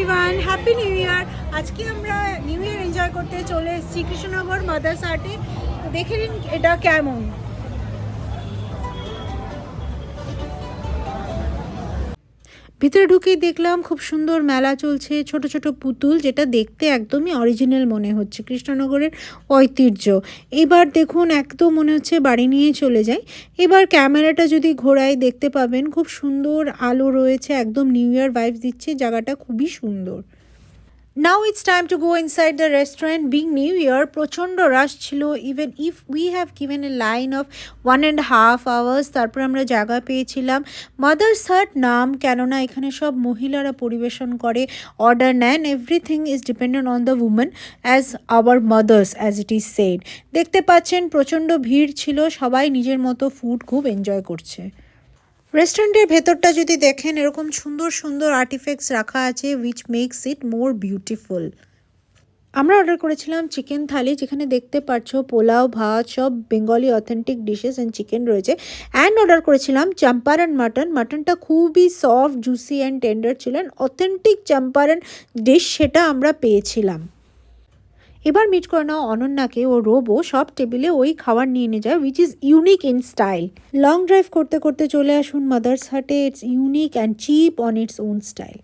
Everyone, happy new year. আজকে আমরা new year enjoy করতে চলে এসেছি কৃষ্ণনগর মাদার্স আর্টে। তো দেখে নিন এটা কেমন। ভিতরে ঢুকেই দেখলাম খুব সুন্দর মেলা চলছে, ছোট ছোট পুতুল, যেটা দেখতে একদমই অরিজিনাল মনে হচ্ছে, কৃষ্ণনগরের ঐতিহ্য। এবার দেখুন একদম মনে হচ্ছে বাড়ি নিয়ে চলে যাই। এবার ক্যামেরাটা যদি ঘোরাই দেখতে পাবেন খুব সুন্দর আলো রয়েছে, একদম নিউ ইয়ার ভাইবস দিচ্ছে, জায়গাটা খুবই সুন্দর। Now it's time to go inside the restaurant. Being New Year, প্রচণ্ড রাশ ছিল। even if we have given a line of 1.5 hours, তারপর আমরা জায়গা পেয়েছিলাম। মাদার্স হার্ট নাম, কেননা এখানে সব মহিলারা পরিবেশন করে, অর্ডার নেন, everything is dependent on the women as our mother's as it is said. দেখতে পাচ্ছেন প্রচণ্ড ভিড় ছিল, সবাই নিজের মতো ফুড খুব এনজয় করছে। রেস্টুরেন্টের ভেতরটা যদি দেখেন এরকম সুন্দর সুন্দর আর্টিফ্যাক্টস রাখা আছে, which makes it more beautiful. আমরা অর্ডার করেছিলাম চিকেন থালি, যেখানে দেখতে পাচ্ছ পোলাও, ভাত, সব Bengali authentic dishes and chicken রয়েছে। অ্যান্ড অর্ডার করেছিলাম চম্পারন মাটন। মাটনটা খুবই সফট, জুসি অ্যান্ড টেন্ডার ছিলেন, অথেন্টিক চম্পারন ডিশ, সেটা আমরা পেয়েছিলাম। এবার মিট করে নাও অনন্যাকে, ও রোবো সব টেবিলে ওই খাবার নিয়ে নিয়ে যায়, which is unique in style. Long drive করতে করতে চলে আসুন মাদার্স হার্টে, it's unique and cheap on its own style.